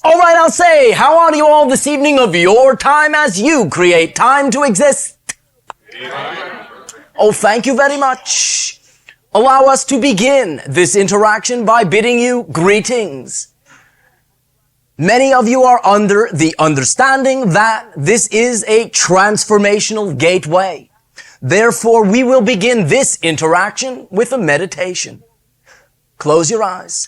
All right, I'll say, how are you all this evening of your time as you create time to exist? Oh, thank you very much. Allow us to begin this interaction by bidding you greetings. Many of you are under the understanding that this is a transformational gateway. Therefore, we will begin this interaction with a meditation. Close your eyes.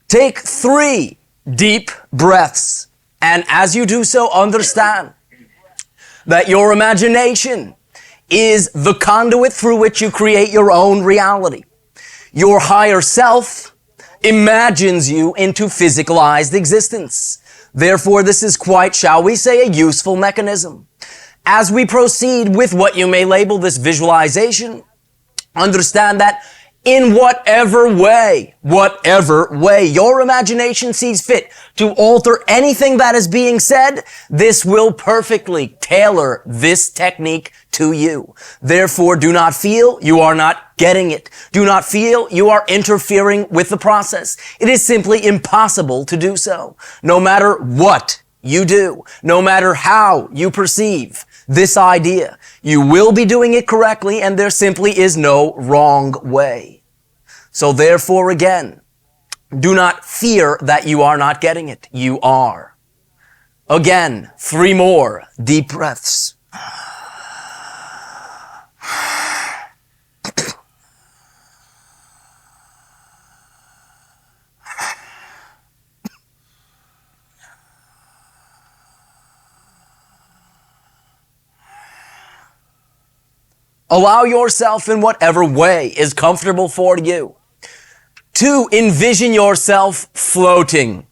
Take 3 deep breaths, and as you do so, understand that your imagination is the conduit through which you create your own reality. Your higher self imagines you into physicalized existence. Therefore, this is quite, shall we say, a useful mechanism. As we proceed with what you may label this visualization, understand that in whatever way your imagination sees fit to alter anything that is being said, this will perfectly tailor this technique to you. Therefore, do not feel you are not getting it. Do not feel you are interfering with the process. It is simply impossible to do so. No matter what you do, no matter how you perceive this idea, you will be doing it correctly, and there simply is no wrong way. So therefore, again, do not fear that you are not getting it. You are. Again, 3 more deep breaths. Allow yourself in whatever way is comfortable for you to envision yourself floating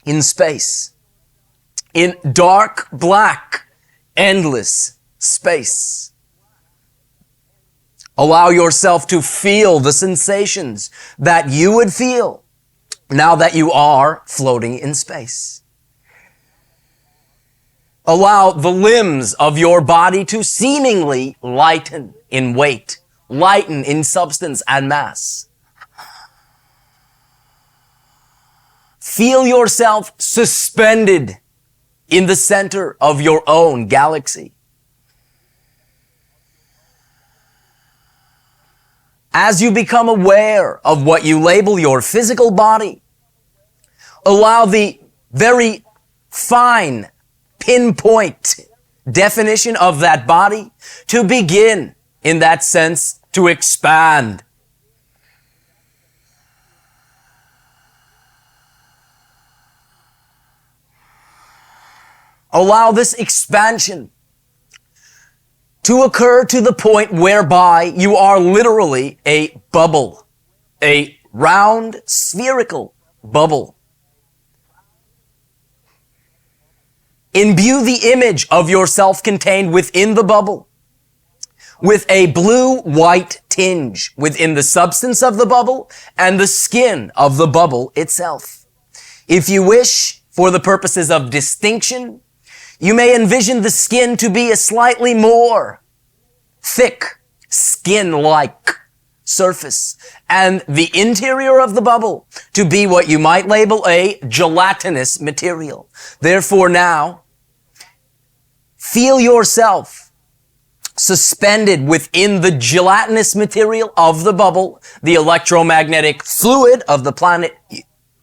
in space, in dark, black, endless space. Allow yourself to feel the sensations that you would feel now that you are floating in space. Allow the limbs of your body to seemingly lighten in weight, lighten in substance and mass. Feel yourself suspended in the center of your own galaxy. As you become aware of what you label your physical body, allow the very fine pinpoint definition of that body to begin, in that sense, to expand. Allow this expansion to occur to the point whereby you are literally a bubble, a round, spherical bubble. Imbue the image of yourself contained within the bubble with a blue-white tinge within the substance of the bubble and the skin of the bubble itself. If you wish, for the purposes of distinction, you may envision the skin to be a slightly more thick, skin-like surface, and the interior of the bubble to be what you might label a gelatinous material. Therefore now, feel yourself suspended within the gelatinous material of the bubble, the electromagnetic fluid of the planet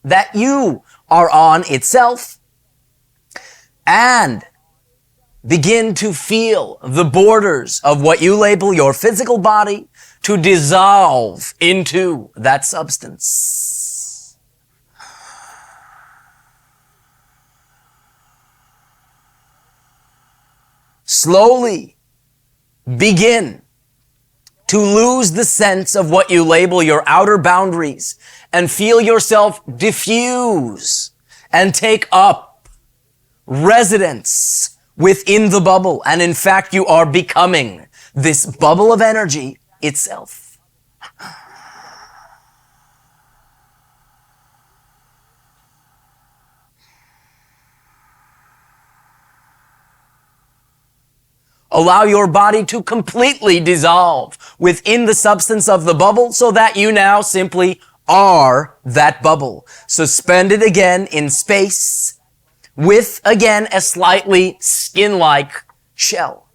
that you are on itself, and begin to feel the borders of what you label your physical body to dissolve into that substance. Slowly begin to lose the sense of what you label your outer boundaries and feel yourself diffuse and take up residence within the bubble. And in fact, you are becoming this bubble of energy itself. Allow your body to completely dissolve within the substance of the bubble so that you now simply are that bubble, suspended again in space with, again, a slightly skin-like shell.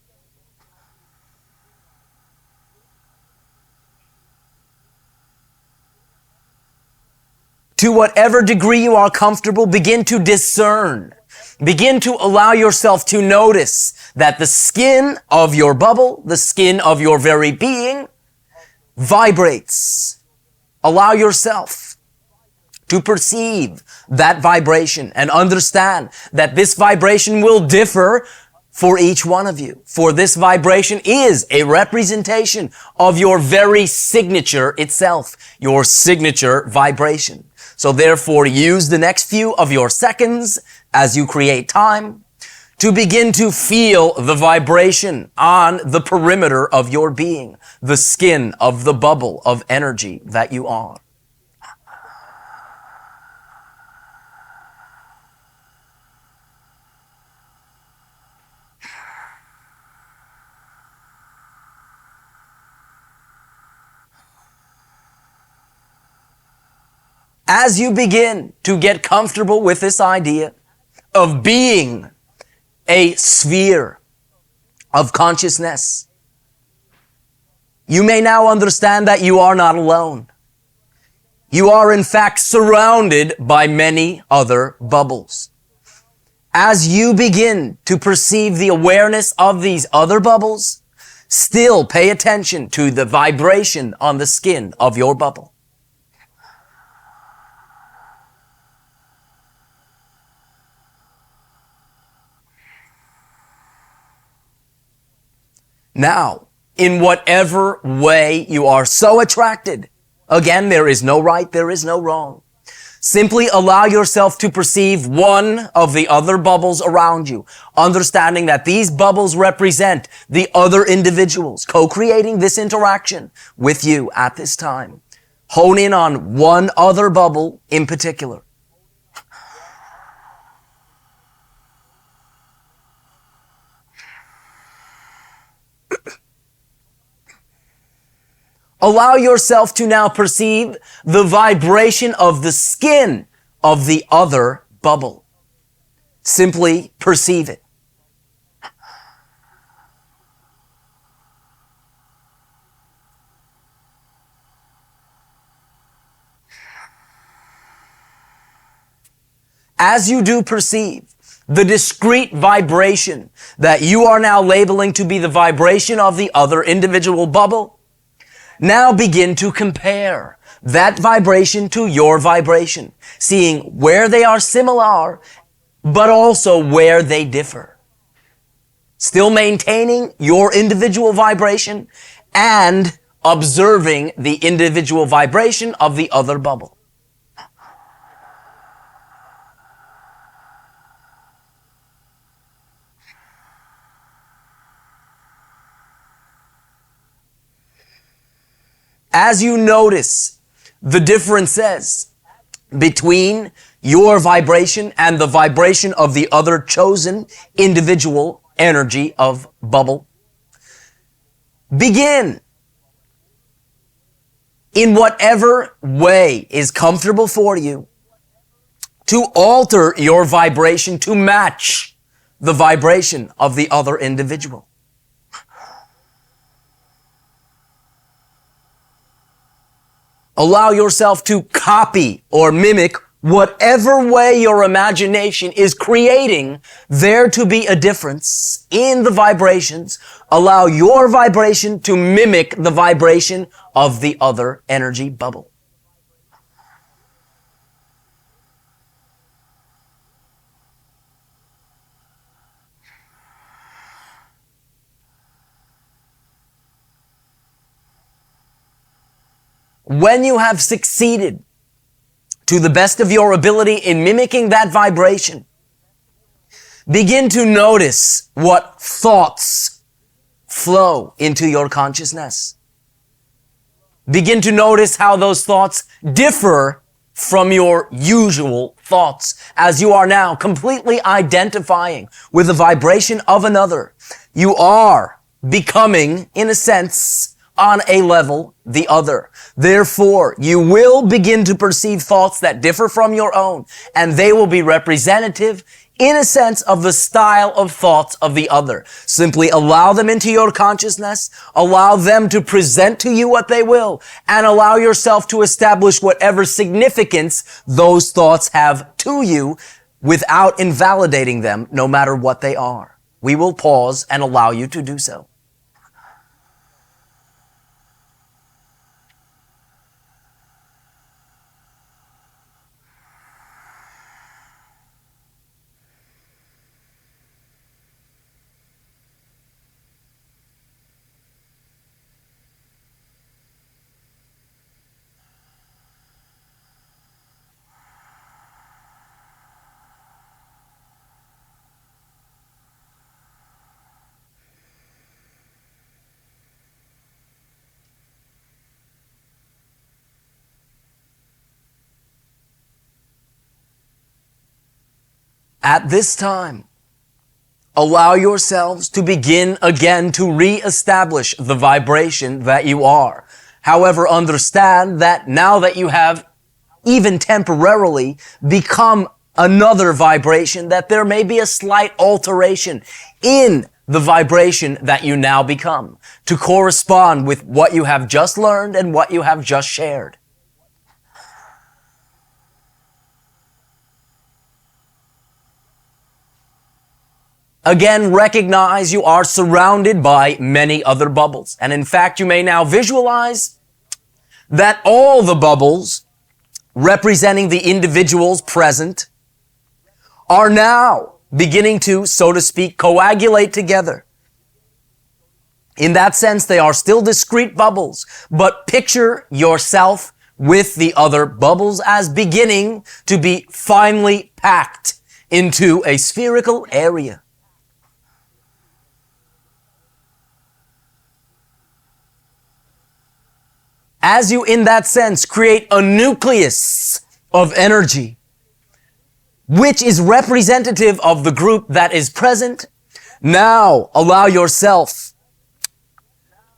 To whatever degree you are comfortable, begin to discern. Begin to allow yourself to notice that the skin of your bubble, the skin of your very being, vibrates. Allow yourself to perceive that vibration and understand that this vibration will differ for each one of you. For this vibration is a representation of your very signature itself, your signature vibration. So therefore, use the next few of your seconds as you create time to begin to feel the vibration on the perimeter of your being, the skin of the bubble of energy that you are. As you begin to get comfortable with this idea of being a sphere of consciousness, you may now understand that you are not alone. You are in fact surrounded by many other bubbles. As you begin to perceive the awareness of these other bubbles, still pay attention to the vibration on the skin of your bubble. Now, in whatever way you are so attracted, again, there is no right, there is no wrong. Simply allow yourself to perceive one of the other bubbles around you, understanding that these bubbles represent the other individuals co-creating this interaction with you at this time. Hone in on one other bubble in particular. Allow yourself to now perceive the vibration of the skin of the other bubble. Simply perceive it. As you do perceive the discrete vibration that you are now labeling to be the vibration of the other individual bubble, now begin to compare that vibration to your vibration, seeing where they are similar, but also where they differ. Still maintaining your individual vibration and observing the individual vibration of the other bubble. As you notice the differences between your vibration and the vibration of the other chosen individual energy of bubble, begin in whatever way is comfortable for you to alter your vibration to match the vibration of the other individual. Allow yourself to copy or mimic whatever way your imagination is creating there to be a difference in the vibrations. Allow your vibration to mimic the vibration of the other energy bubble. When you have succeeded to the best of your ability in mimicking that vibration, begin to notice what thoughts flow into your consciousness. Begin to notice how those thoughts differ from your usual thoughts. As you are now completely identifying with the vibration of another, you are becoming, in a sense, on a level the other. Therefore, you will begin to perceive thoughts that differ from your own, and they will be representative, in a sense, of the style of thoughts of the other. Simply allow them into your consciousness, allow them to present to you what they will, and allow yourself to establish whatever significance those thoughts have to you without invalidating them, no matter what they are. We will pause and allow you to do so. At this time, allow yourselves to begin again to reestablish the vibration that you are. However, understand that now that you have even temporarily become another vibration, that there may be a slight alteration in the vibration that you now become to correspond with what you have just learned and what you have just shared. Again, recognize you are surrounded by many other bubbles. And in fact, you may now visualize that all the bubbles representing the individuals present are now beginning to, so to speak, coagulate together. In that sense, they are still discrete bubbles, but picture yourself with the other bubbles as beginning to be finely packed into a spherical area. As you, in that sense, create a nucleus of energy, which is representative of the group that is present, now allow yourself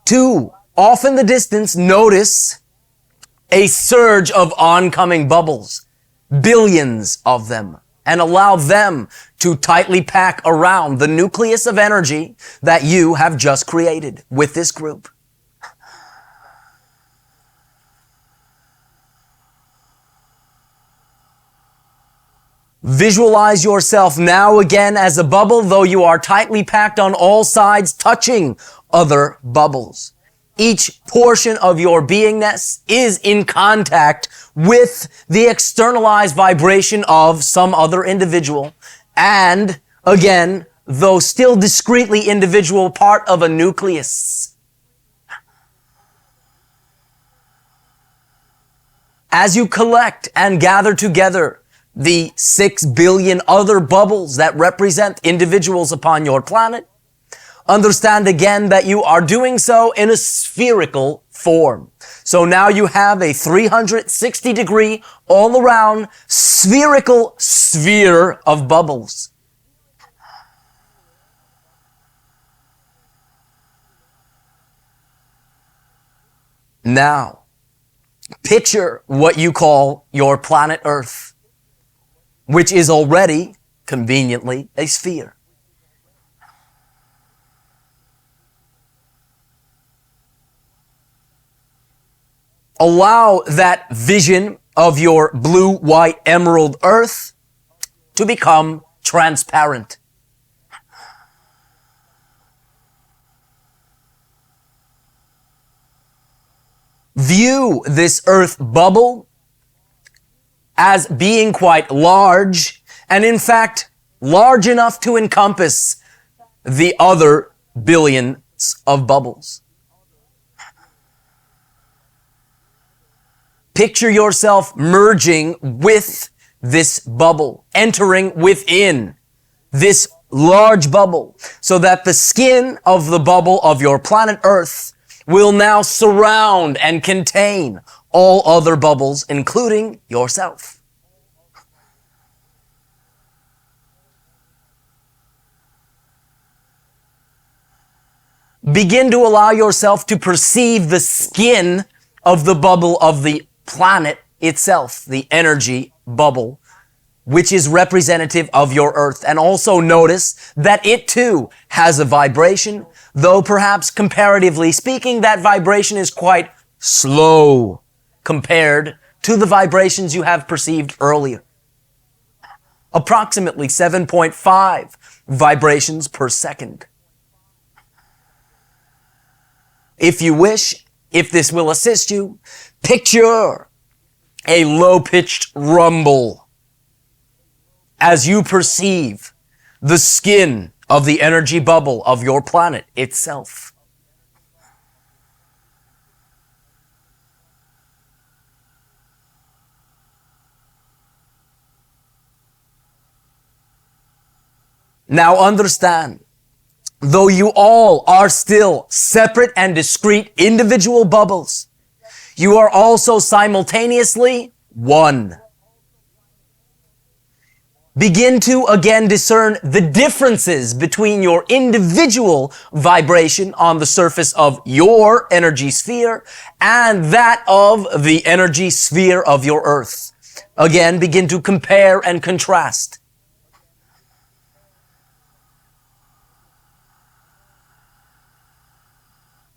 to, off in the distance, notice a surge of oncoming bubbles, billions of them, and allow them to tightly pack around the nucleus of energy that you have just created with this group. Visualize yourself now again as a bubble, though you are tightly packed on all sides, touching other bubbles. Each portion of your beingness is in contact with the externalized vibration of some other individual, and again, though still discretely individual, part of a nucleus. As you collect and gather together the 6 billion other bubbles that represent individuals upon your planet, understand again that you are doing so in a spherical form. So now you have a 360-degree, all-around, spherical sphere of bubbles. Now, picture what you call your planet Earth, which is already, conveniently, a sphere. Allow that vision of your blue, white, emerald Earth to become transparent. View this Earth bubble as being quite large, and in fact, large enough to encompass the other billions of bubbles. Picture yourself merging with this bubble, entering within this large bubble, so that the skin of the bubble of your planet Earth will now surround and contain all other bubbles, including yourself. begin to allow yourself to perceive the skin of the bubble of the planet itself, the energy bubble, which is representative of your earth. And also notice that it too has a vibration, though perhaps comparatively speaking, that vibration is quite slow compared to the vibrations you have perceived earlier. Approximately 7.5 vibrations per second. If you wish, if this will assist you, picture a low-pitched rumble as you perceive the skin of the energy bubble of your planet itself. Now understand, though you all are still separate and discrete individual bubbles, you are also simultaneously one. Begin to again discern the differences between your individual vibration on the surface of your energy sphere and that of the energy sphere of your earth. Again, begin to compare and contrast.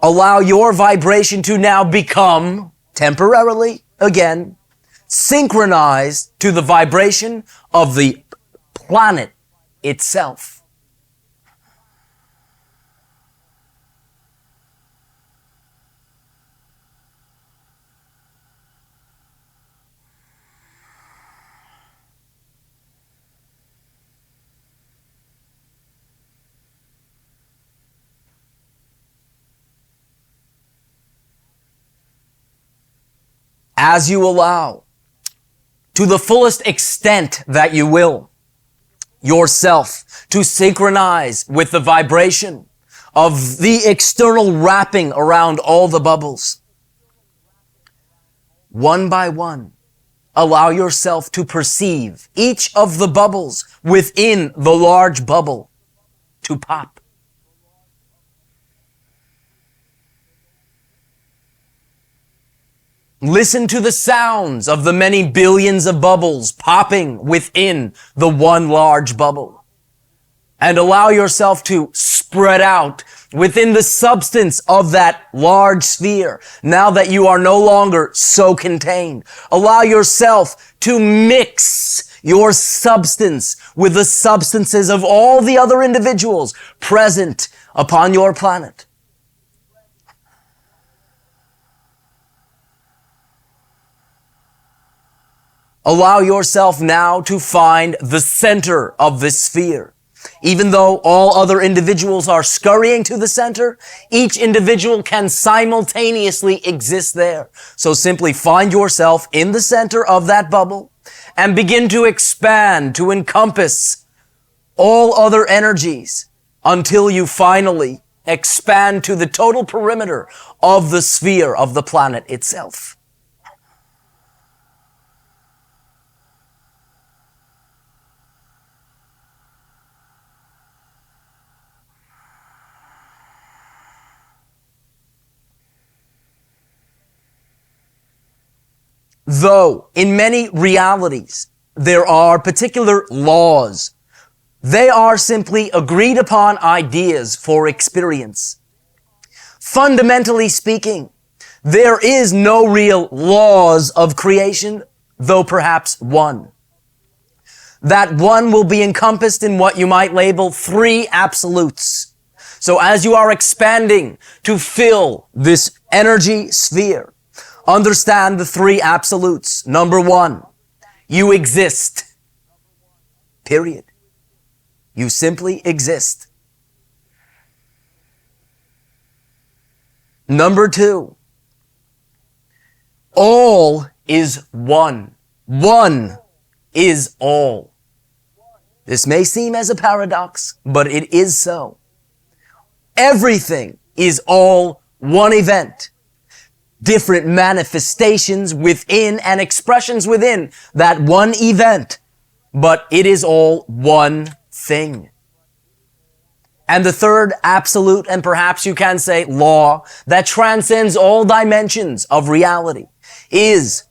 Allow your vibration to now become, temporarily, again, synchronized to the vibration of the planet itself. As you allow, to the fullest extent that you will, yourself to synchronize with the vibration of the external wrapping around all the bubbles. One by one, allow yourself to perceive each of the bubbles within the large bubble to pop. Listen to the sounds of the many billions of bubbles popping within the one large bubble. And allow yourself to spread out within the substance of that large sphere. Now that you are no longer so contained, allow yourself to mix your substance with the substances of all the other individuals present upon your planet. Allow yourself now to find the center of this sphere. Even though all other individuals are scurrying to the center, each individual can simultaneously exist there. So simply find yourself in the center of that bubble and begin to expand, to encompass all other energies until you finally expand to the total perimeter of the sphere of the planet itself. Though in many realities there are particular laws, they are simply agreed upon ideas for experience. Fundamentally speaking, there is no real laws of creation, though perhaps one. That one will be encompassed in what you might label three absolutes. So as you are expanding to fill this energy sphere, understand the three absolutes. Number one, you exist. Period. You simply exist. Number two, all is one. One is all. This may seem as a paradox, but it is so. Everything is all one event. Different manifestations within and expressions within that one event, but it is all one thing. And the third absolute, and perhaps you can say law, that transcends all dimensions of reality is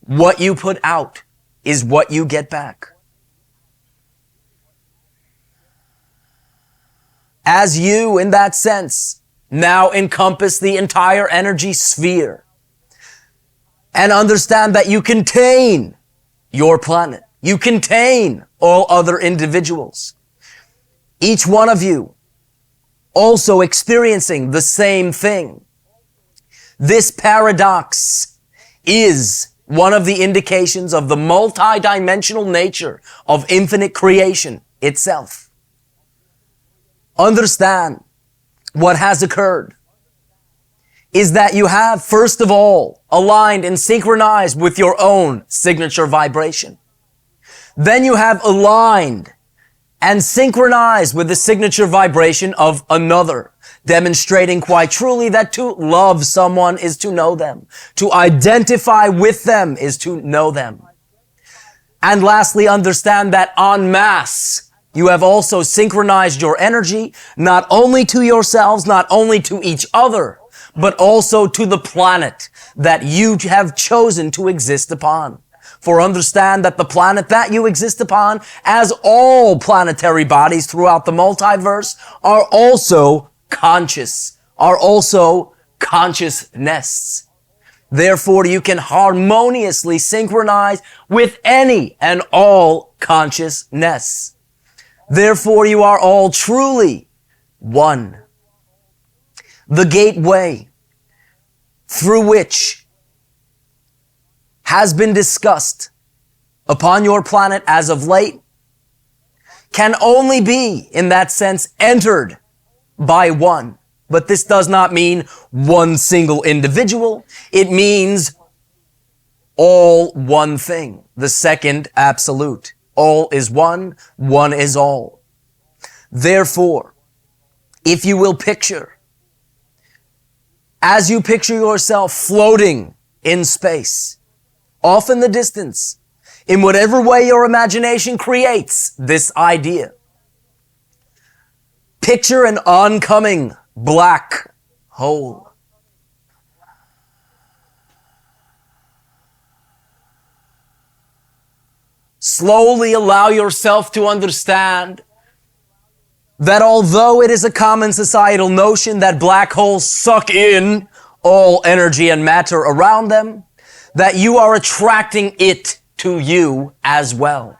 what you put out is what you get back. As you, in that sense, now encompass the entire energy sphere and understand that you contain your planet. You contain all other individuals. Each one of you also experiencing the same thing. This paradox is one of the indications of the multidimensional nature of infinite creation itself. Understand what has occurred is that you have, first of all, aligned and synchronized with your own signature vibration. Then you have aligned and synchronized with the signature vibration of another, demonstrating quite truly that to love someone is to know them. To identify with them is to know them. And lastly, understand that en masse, you have also synchronized your energy, not only to yourselves, not only to each other, but also to the planet that you have chosen to exist upon. For understand that the planet that you exist upon, as all planetary bodies throughout the multiverse, are also conscious, are also consciousness. Therefore, you can harmoniously synchronize with any and all consciousness. Therefore, you are all truly one. The gateway through which has been discussed upon your planet as of late can only be, in that sense, entered by one. But this does not mean one single individual. It means all one thing. The second absolute. All is one is all. Therefore, if you will picture, as you picture yourself floating in space, off in the distance, in whatever way your imagination creates this idea, picture an oncoming black hole. Slowly allow yourself to understand that although it is a common societal notion that black holes suck in all energy and matter around them, that you are attracting it to you as well.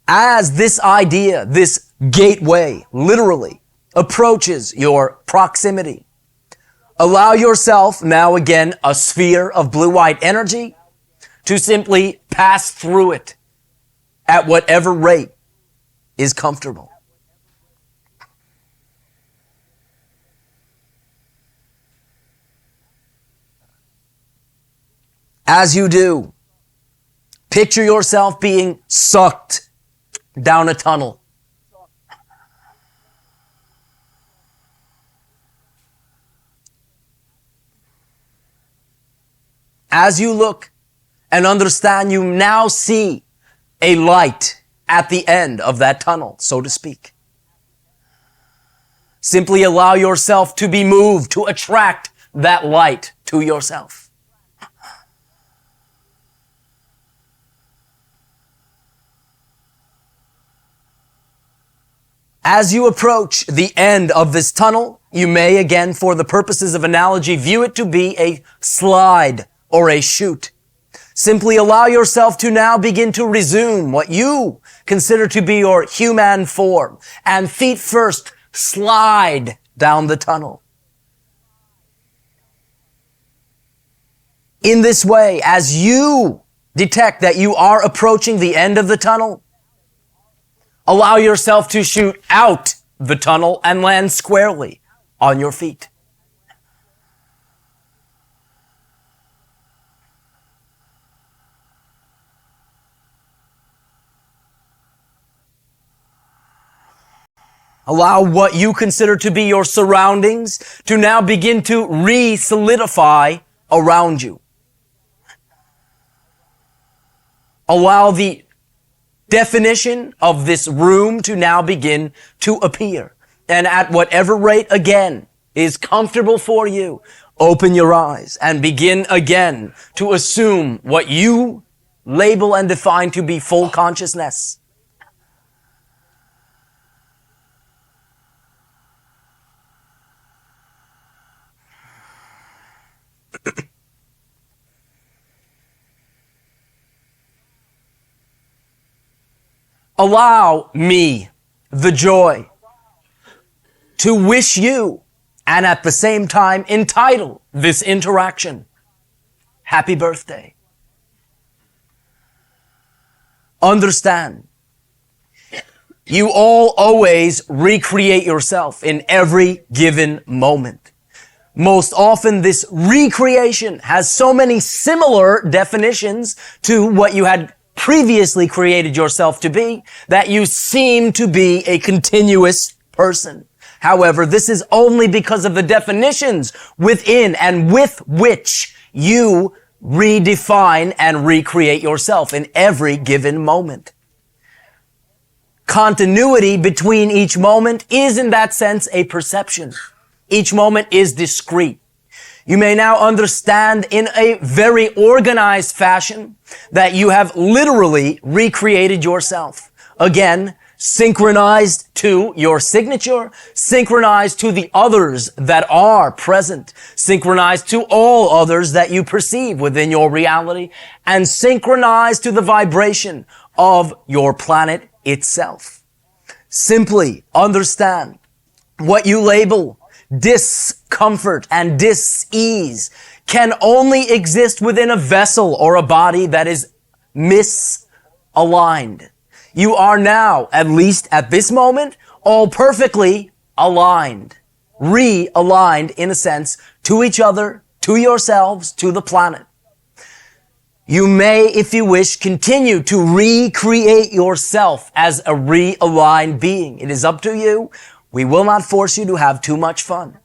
As this idea, this gateway, literally approaches your proximity, allow yourself, now again, a sphere of blue-white energy, to simply pass through it at whatever rate is comfortable. As you do, picture yourself being sucked down a tunnel. As you look and understand, you now see a light at the end of that tunnel, so to speak. Simply allow yourself to be moved, to attract that light to yourself. As you approach the end of this tunnel, you may again, for the purposes of analogy, view it to be a slide or a chute. Simply allow yourself to now begin to resume what you consider to be your human form, and feet first slide down the tunnel. In this way, as you detect that you are approaching the end of the tunnel, allow yourself to shoot out the tunnel and land squarely on your feet. Allow what you consider to be your surroundings to now begin to re-solidify around you. Allow the definition of this room to now begin to appear. And at whatever rate, again, is comfortable for you, open your eyes and begin again to assume what you label and define to be full consciousness. Allow me the joy to wish you, and at the same time entitle this interaction, happy birthday. Understand, you all always recreate yourself in every given moment. Most often this recreation has so many similar definitions to what you had previously created yourself to be that you seem to be a continuous person. However, this is only because of the definitions within and with which you redefine and recreate yourself in every given moment. Continuity between each moment is in that sense a perception. Each moment is discrete. You may now understand in a very organized fashion that you have literally recreated yourself. Again, synchronized to your signature, synchronized to the others that are present, synchronized to all others that you perceive within your reality, and synchronized to the vibration of your planet itself. Simply understand what you label discomfort and dis-ease can only exist within a vessel or a body that is misaligned. You are now, at least at this moment, all perfectly aligned, realigned in a sense to each other, to yourselves, to the planet. You may, if you wish, continue to recreate yourself as a realigned being. It is up to you. We will not force you to have too much fun.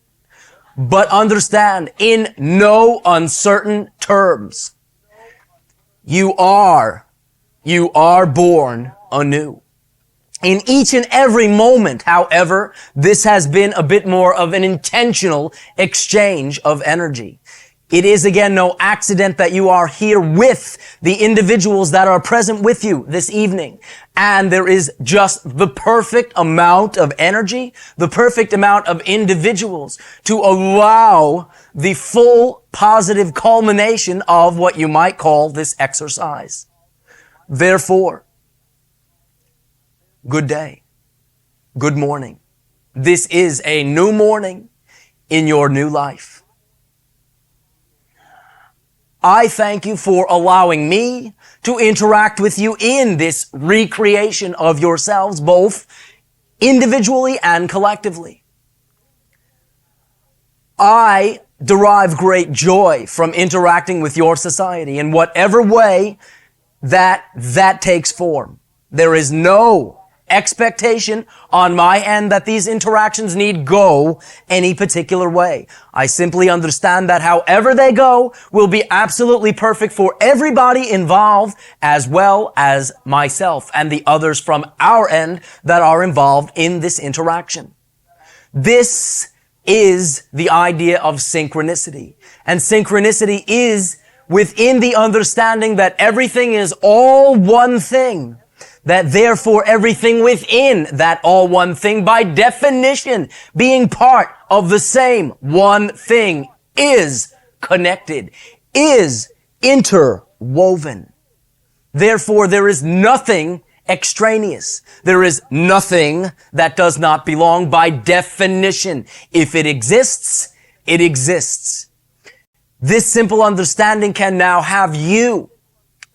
But understand, in no uncertain terms, you are born anew. In each and every moment, however, this has been a bit more of an intentional exchange of energy. It is again no accident that you are here with the individuals that are present with you this evening. And there is just the perfect amount of energy, the perfect amount of individuals to allow the full positive culmination of what you might call this exercise. Therefore, good day, good morning. This is a new morning in your new life. I thank you for allowing me to interact with you in this recreation of yourselves, both individually and collectively. I derive great joy from interacting with your society in whatever way that takes form. There is no expectation on my end that these interactions need go any particular way. I simply understand that however they go will be absolutely perfect for everybody involved as well as myself and the others from our end that are involved in this interaction. This is the idea of synchronicity. And synchronicity is within the understanding that everything is all one thing. That therefore everything within that all one thing, by definition, being part of the same one thing, is connected, is interwoven. Therefore, there is nothing extraneous. There is nothing that does not belong by definition. If it exists, it exists. This simple understanding can now have you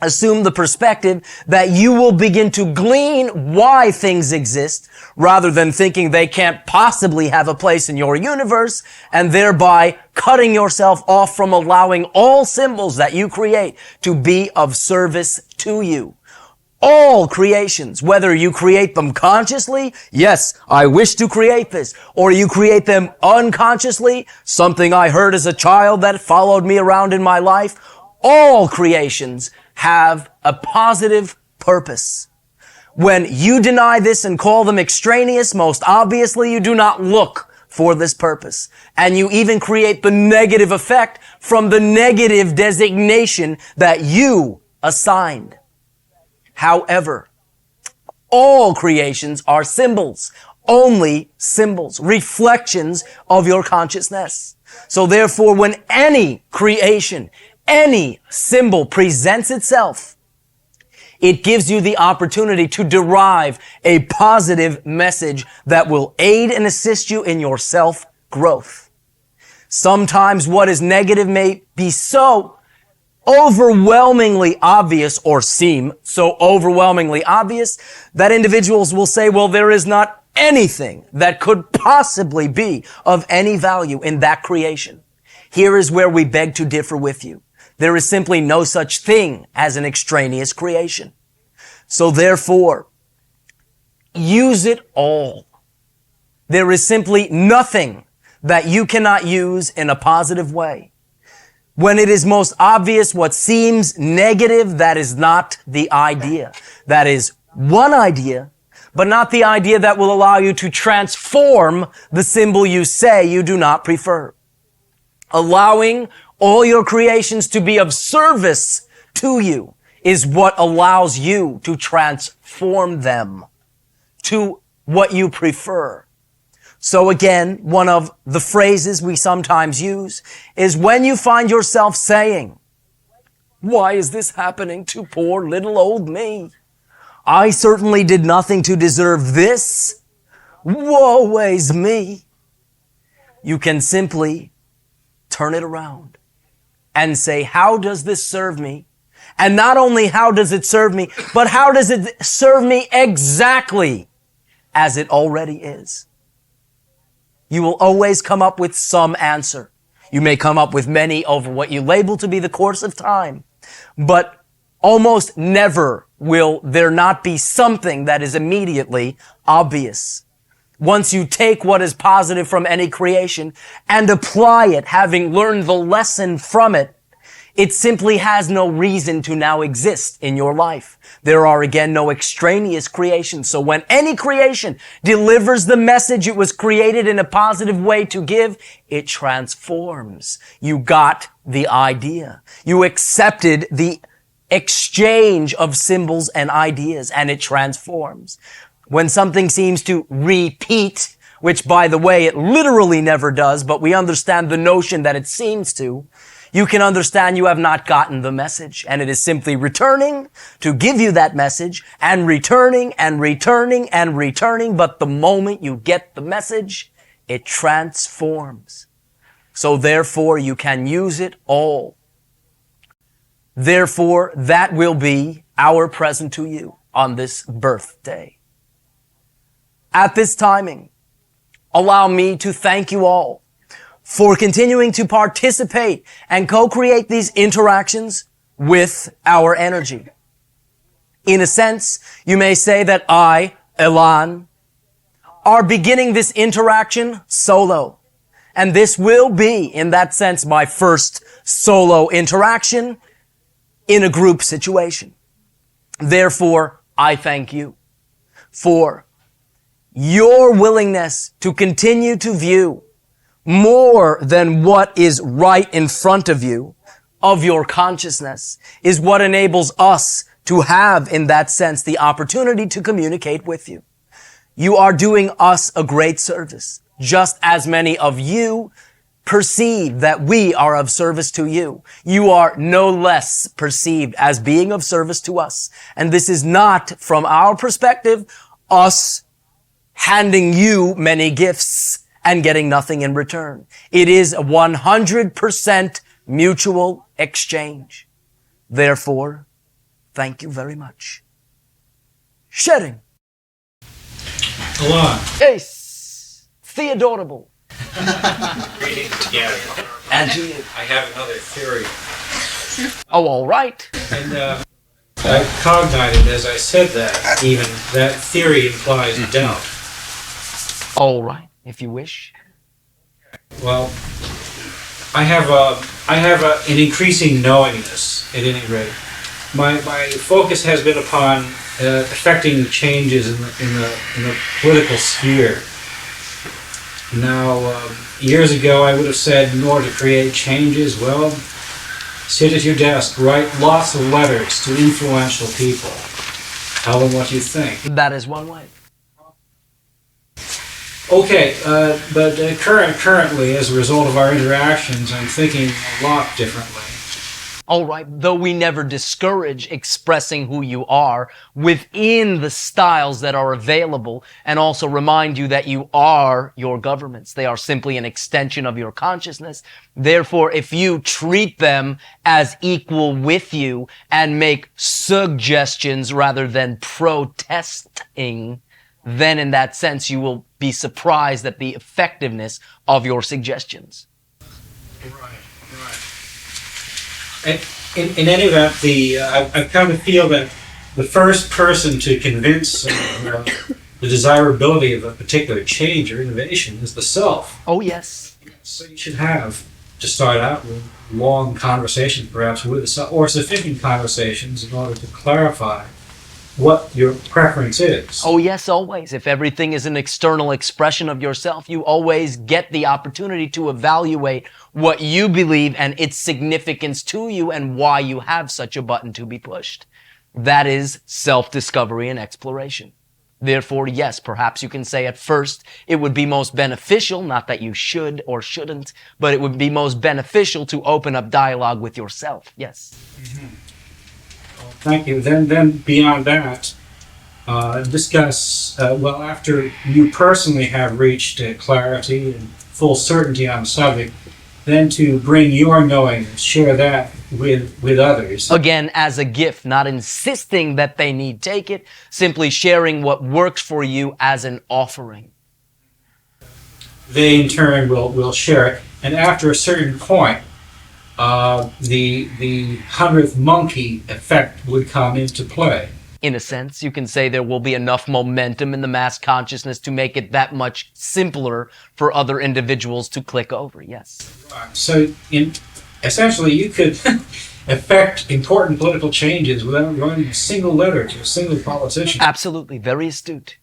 assume the perspective that you will begin to glean why things exist rather than thinking they can't possibly have a place in your universe and thereby cutting yourself off from allowing all symbols that you create to be of service to you. All creations, whether you create them consciously, yes, I wish to create this, or you create them unconsciously, something I heard as a child that followed me around in my life, all creations have a positive purpose. When you deny this and call them extraneous, most obviously you do not look for this purpose. And you even create the negative effect from the negative designation that you assigned. However, all creations are symbols, only symbols, reflections of your consciousness. So therefore, when any creation, any symbol presents itself, it gives you the opportunity to derive a positive message that will aid and assist you in your self-growth. Sometimes what is negative may be so overwhelmingly obvious or seem so overwhelmingly obvious that individuals will say, well, there is not anything that could possibly be of any value in that creation. Here is where we beg to differ with you. There is simply no such thing as an extraneous creation. So therefore, use it all. There is simply nothing that you cannot use in a positive way. When it is most obvious what seems negative, that is not the idea. That is one idea, but not the idea that will allow you to transform the symbol you say you do not prefer. Allowing all your creations to be of service to you is what allows you to transform them to what you prefer. So again, one of the phrases we sometimes use is when you find yourself saying, why is this happening to poor little old me? I certainly did nothing to deserve this. Woe is me. You can simply turn it around and say, how does this serve me? And not only how does it serve me, but how does it serve me exactly as it already is? You will always come up with some answer. You may come up with many over what you label to be the course of time, but almost never will there not be something that is immediately obvious. Once you take what is positive from any creation and apply it, having learned the lesson from it, it simply has no reason to now exist in your life. There are again no extraneous creations. So when any creation delivers the message it was created in a positive way to give, it transforms. You got the idea. You accepted the exchange of symbols and ideas, and it transforms. When something seems to repeat, which by the way, it literally never does, but we understand the notion that it seems to, you can understand you have not gotten the message, and it is simply returning to give you that message and returning and returning and returning. But the moment you get the message, it transforms. So therefore, you can use it all. Therefore, that will be our present to you on this birthday. At this timing, allow me to thank you all for continuing to participate and co-create these interactions with our energy. In a sense, you may say that I, Elan, are beginning this interaction solo. And this will be, in that sense, my first solo interaction in a group situation. Therefore, I thank you for your willingness to continue to view more than what is right in front of you, of your consciousness, is what enables us to have, in that sense, the opportunity to communicate with you. You are doing us a great service, just as many of you perceive that we are of service to you. You are no less perceived as being of service to us. And this is not, from our perspective, us handing you many gifts and getting nothing in return. It is a 100% mutual exchange. Therefore, thank you very much. Shedding. Elan. Yes. Theodorable. Greetings again. And to you. I have another theory. Oh, all right. And I cognited as I said that, even, that theory implies doubt. All right, if you wish. Well, I have an increasing knowingness, at any rate, my focus has been upon effecting changes in the political sphere. Now, years ago, I would have said, in order to create changes, well, sit at your desk, write lots of letters to influential people. Tell them what you think. That is one way. Okay, but currently, as a result of our interactions, I'm thinking a lot differently. All right, though we never discourage expressing who you are within the styles that are available, and also remind you that you are your governments. They are simply an extension of your consciousness. Therefore, if you treat them as equal with you and make suggestions rather than protesting, then in that sense you will be surprised at the effectiveness of your suggestions. Right. In any event, I've come to feel that the first person to convince the desirability of a particular change or innovation is the self. Oh, yes. So you should have, to start out with, long conversations perhaps with the self, or sufficient conversations in order to clarify what your preference is. Oh, yes, always. If everything is an external expression of yourself, you always get the opportunity to evaluate what you believe and its significance to you and why you have such a button to be pushed. That is self-discovery and exploration. Therefore, yes, perhaps you can say at first it would be most beneficial, not that you should or shouldn't, but it would be most beneficial to open up dialogue with yourself. Yes. Mm-hmm. Thank you. Then beyond that, discuss, well, after you personally have reached clarity and full certainty on the subject, then to bring your knowing and share that with others. Again, as a gift, not insisting that they need take it, simply sharing what works for you as an offering. They in turn will share it, and after a certain point, the 100th monkey effect would come into play. In a sense, you can say there will be enough momentum in the mass consciousness to make it that much simpler for other individuals to click over, yes. Right. So, essentially, you could affect important political changes without writing a single letter to a single politician. Absolutely, very astute.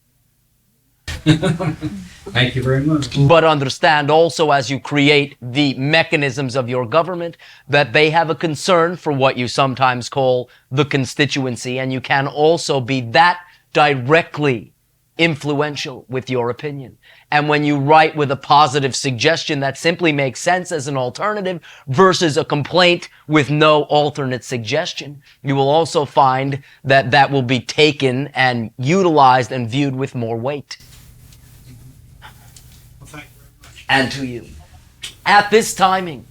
Thank you very much. But understand also, as you create the mechanisms of your government, that they have a concern for what you sometimes call the constituency, and you can also be that directly influential with your opinion. And when you write with a positive suggestion that simply makes sense as an alternative versus a complaint with no alternate suggestion, you will also find that that will be taken and utilized and viewed with more weight. And to you. At this timing,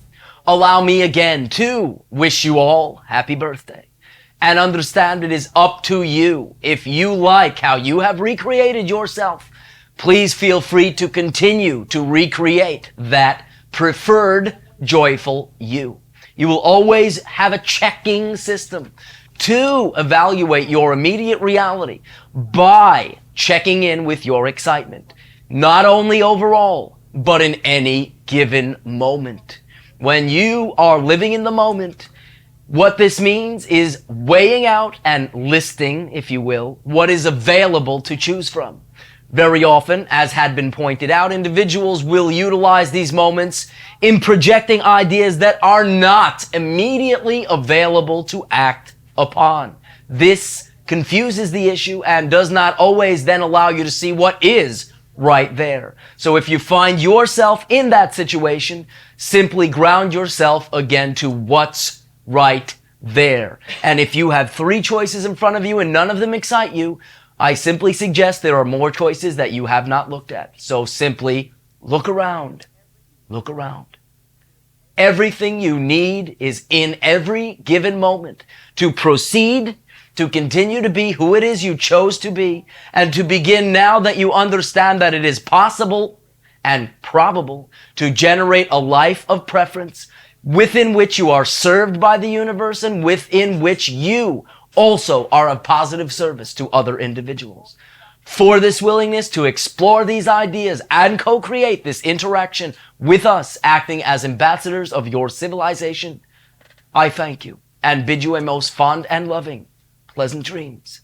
allow me again to wish you all happy birthday. And understand it is up to you. If you like how you have recreated yourself, please feel free to continue to recreate that preferred, joyful you. You will always have a checking system to evaluate your immediate reality by checking in with your excitement. Not only overall, but in any given moment. When you are living in the moment, what this means is weighing out and listing, if you will, what is available to choose from. Very often, as had been pointed out, individuals will utilize these moments in projecting ideas that are not immediately available to act upon. This confuses the issue and does not always then allow you to see what is right there. So if you find yourself in that situation, simply ground yourself again to what's right there. And if you have 3 choices in front of you and none of them excite you, I simply suggest there are more choices that you have not looked at. So simply look around. Look around. Everything you need is in every given moment to proceed, to continue to be who it is you chose to be, and to begin now that you understand that it is possible and probable to generate a life of preference within which you are served by the universe and within which you also are of positive service to other individuals. For this willingness to explore these ideas and co-create this interaction with us, acting as ambassadors of your civilization, I thank you. and bid you a most fond and loving pleasant dreams.